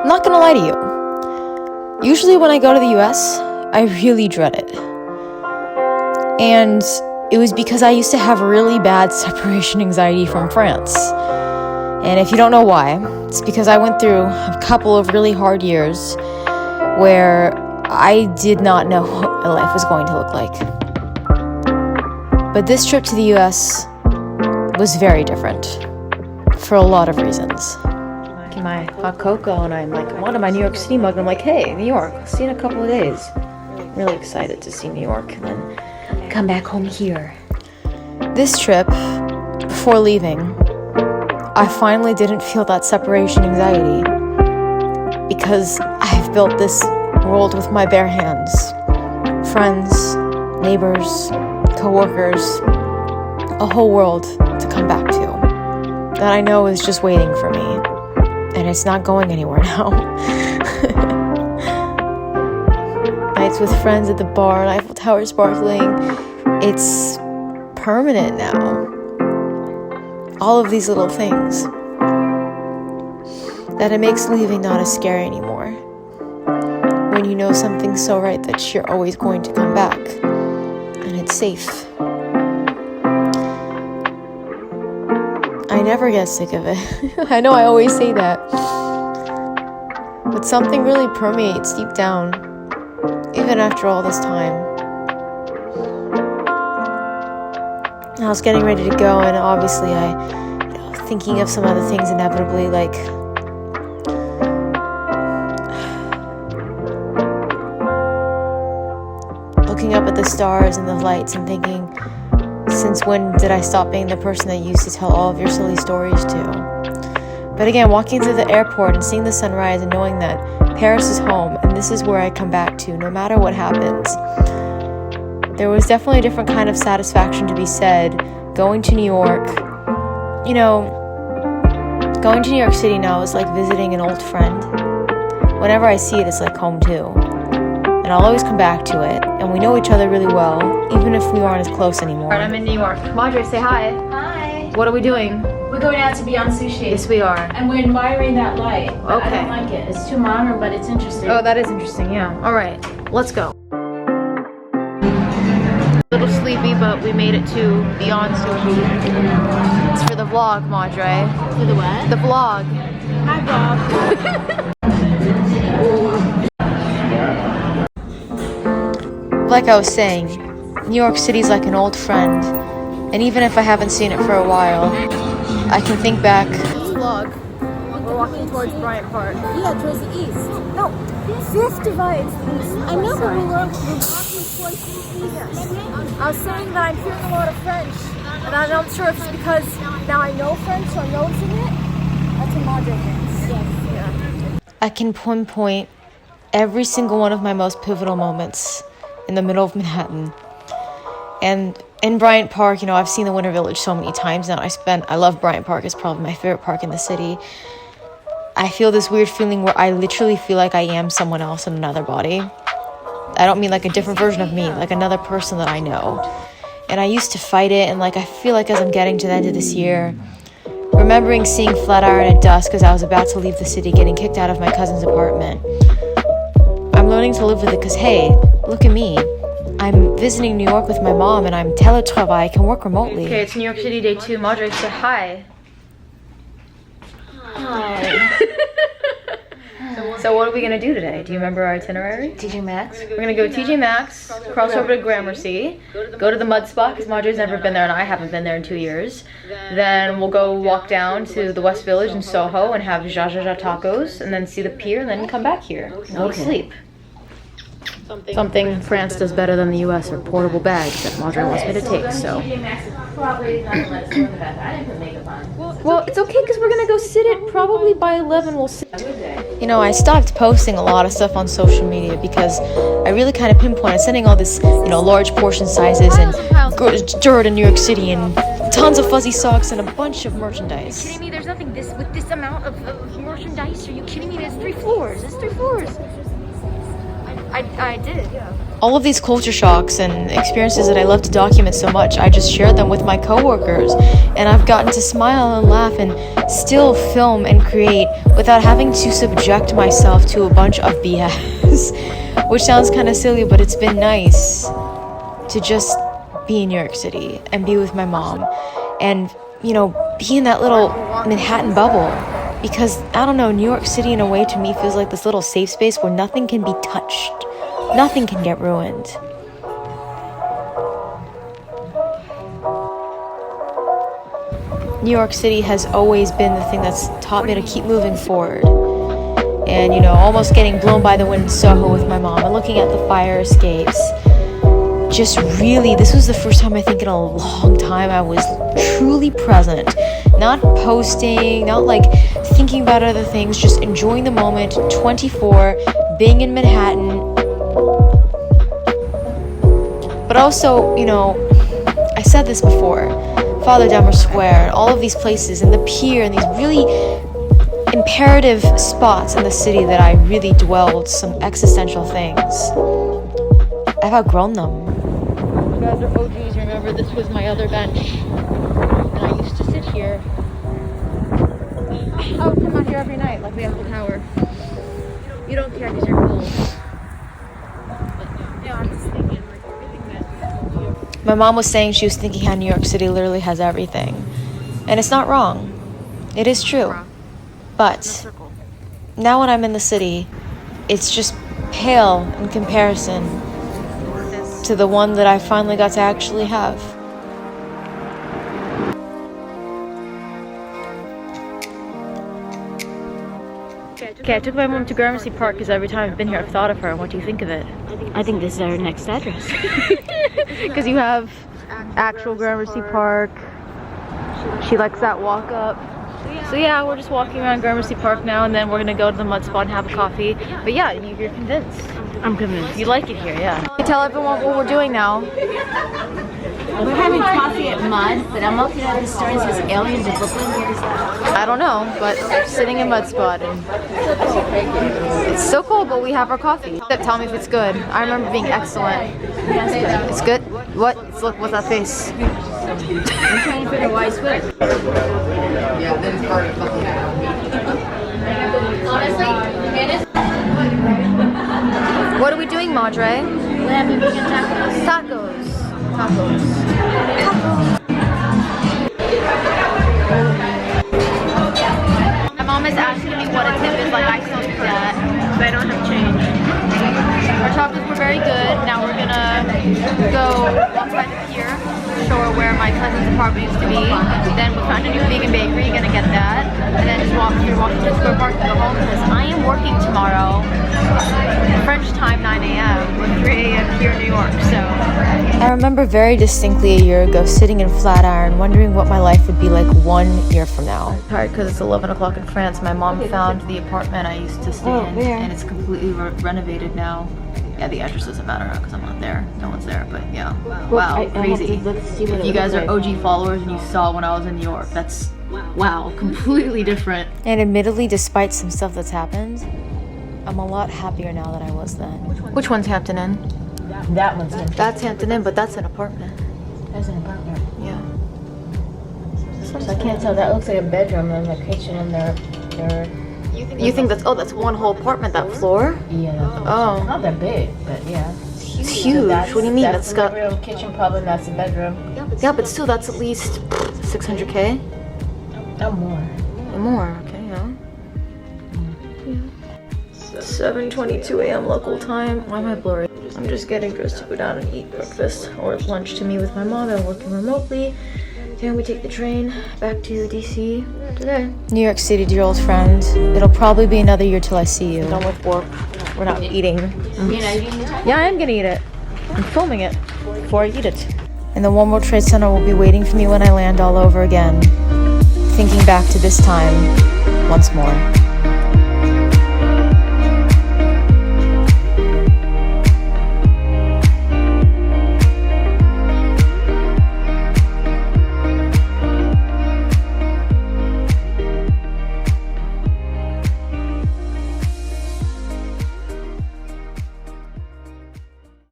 I'm not gonna lie to you. Usually when I go to the US, I really dread it. And it was because I used to have really bad separation anxiety from France. And if you don't know why, it's because I went through a couple of really hard years where I did not know what my life was going to look like. But this trip to the US was very different for a lot of reasons. My hot cocoa, and I'm like, I wanted my New York City mug, and I'm like, hey, New York, I'll see you in a couple of days. I'm really excited to see New York and then come back home here. This trip, before leaving, I finally didn't feel that separation anxiety because I've built this world with my bare hands. Friends, neighbors, co-workers, a whole world to come back to that I know is just waiting for me. And it's not going anywhere now. Nights with friends at the bar, Eiffel Tower sparkling. It's permanent now. All of these little things. That it makes leaving not as scary anymore. When you know something's so right that you're always going to come back. And it's safe. I never get sick of it. I know I always say that. But something really permeates deep down, even after all this time. I was getting ready to go, and obviously thinking of some other things inevitably, like looking up at the stars and the lights and thinking, since when did I stop being the person that you used to tell all of your silly stories to? But again, walking through the airport and seeing the sunrise and knowing that Paris is home and this is where I come back to no matter what happens. There was definitely a different kind of satisfaction to be said going to New York. You know, going to New York City now is like visiting an old friend. Whenever I see it, it's like home too. And I'll always come back to it. And we know each other really well, even if we aren't as close anymore. I'm in New York. Madre, say hi. Hi. What are we doing? We're going out to Beyond Sushi. Yes, we are. And we're admiring that light. But Okay. I don't like it. It's too modern, but it's interesting. Oh, that is interesting, yeah. All right, let's go. A little sleepy, but we made it to Beyond Sushi. It's for the vlog, Madre. For the what? The vlog. Hi, Bob. Like I was saying, New York City's like an old friend, and even if I haven't seen it for a while, I can think back. Vlog. We're walking towards Bryant Park. Yeah, towards the east. No, Fifth divides east. I know, but we're walking towards the east. I was saying that I'm hearing a lot of French, and I'm not sure if it's because now I know French, so I'm noticing it. That's what Madre thinks. Yes. Yeah. I can pinpoint every single one of my most pivotal moments in the middle of Manhattan. And in Bryant Park, you know, I've seen the Winter Village so many times now. I love Bryant Park. It's probably my favorite park in the city. I feel this weird feeling where I literally feel like I am someone else in another body. I don't mean like a different version of me, like another person that I know. And I used to fight it, and like I feel like as I'm getting to the end of this year, remembering seeing Flatiron at dusk as I was about to leave the city, getting kicked out of my cousin's apartment. I'm learning to live with it because, hey, look at me. I'm visiting New York with my mom, and I'm teletravail. I can work remotely. Okay, it's New York City day 2. Madre, say hi. Hi. So what are we going to do today? Do you remember our itinerary? TJ Maxx. We're going to go to TJ Maxx, cross over to Gramercy, go to the Mud Spot, because Madre's never been there and I haven't been there in 2 years. Then we'll go walk down to the West Village in Soho and have Jajaja tacos, and then see the pier, and then come back here. And sleep. Something France does better than the US are portable bags that Madre wants me to take, so. TJ Maxx is probably not gonna let us go in the bathroom. I didn't put makeup on. Well, it's okay because we're gonna go sit it probably by 11. We'll sit. You know, I stopped posting a lot of stuff on social media because I really kind of pinpointed sending all this, you know, large portion sizes and dirt in New York City and tons of fuzzy socks and a bunch of merchandise. Are you kidding me? There's nothing with this amount of merchandise. Are you kidding me? There's 3 floors. There's 3 floors. I did, yeah. All of these culture shocks and experiences that I love to document so much, I just share them with my coworkers, and I've gotten to smile and laugh and still film and create without having to subject myself to a bunch of BS, which sounds kind of silly, but it's been nice to just be in New York City and be with my mom and, you know, be in that little Manhattan bubble. Because, I don't know, New York City in a way to me feels like this little safe space where nothing can be touched. Nothing can get ruined. New York City has always been the thing that's taught me to keep moving forward. And, you know, almost getting blown by the wind in Soho with my mom and looking at the fire escapes. Just really, this was the first time I think in a long time I was truly present. Not posting, not like thinking about other things, just enjoying the moment, 24, being in Manhattan. But also, you know, I said this before, Father Demer Square, all of these places, and the pier, and these really imperative spots in the city that I really dwelled some existential things. I've outgrown them. You guys are OGs, remember this was my other bench. And I used to sit here. Oh, come out here every night like we have the tower. You don't care because you're cool. Yeah, I'm just thinking, like, everything that My mom was saying she was thinking how New York City literally has everything. And it's not wrong. It is true. But now when I'm in the city, it's just pale in comparison to the one that I finally got to actually have. Okay, I took my mom to Gramercy Park because every time I've been here I've thought of her. What do you think of it? I think this is our next address. Because you have actual Gramercy Park. She likes that walk up. So yeah, we're just walking around Gramercy Park now, and then we're gonna go to the mud spot and have a coffee. But yeah, you're convinced. I'm convinced. You like it here, yeah. Tell everyone what we're doing now. We're having coffee at Mud, but I'm looking at the store and says aliens in Brooklyn. I don't know, but sitting in mud spot and it's so cold, but we have our coffee. Tell me if it's good. I remember being excellent. It's good? What? Look, what's that face? I'm trying to figure out why I switched. What are we doing, Madre? We're having vegan tacos. Tacos. My mom is asking me what a tip is, like I still do that, but I don't have change. Our tacos were very good. Now we're gonna go walk by the pier, show her where my cousin's apartment used to be. Then we found a new vegan bakery, gonna get that. And then just walk through Washington Square Park and go home because I am working tomorrow. French time 9 a.m. with 3 a.m. here in New York, so. I remember very distinctly a year ago sitting in Flatiron wondering what my life would be like 1 year from now. I'm tired because it's 11 o'clock in France. My mom found the apartment I used to stay in and it's completely renovated now. Yeah, the address doesn't matter now because I'm not there. No one's there, but yeah. Wow, crazy. If you guys are OG followers and you saw when I was in New York, that's, wow, completely different. And admittedly, despite some stuff that's happened, I'm a lot happier now than I was then. Which one's Hampton Inn? That one's in. That's Hampton Inn, but that's an apartment. That's an apartment. Yeah. So I can't tell. That looks like a bedroom and a kitchen in there. You think that's, oh, that's one whole apartment, that floor? Yeah. Oh. Not that big, but yeah. It's huge. What do you mean? That's got a kitchen, probably. That's a bedroom. Yeah, but still, that's at least 600K. No more. More, okay, yeah. 7:22 a.m. local time. Why am I blurry? I'm just getting dressed to go down and eat breakfast or lunch to me with my mom. I'm working remotely. Then we take the train back to DC today. New York City, dear old friend. It'll probably be another year till I see you. Done with work. We're not eating. Yeah, I am gonna eat it. I'm filming it before I eat it. And the One World Trade Center will be waiting for me when I land all over again. Thinking back to this time once more.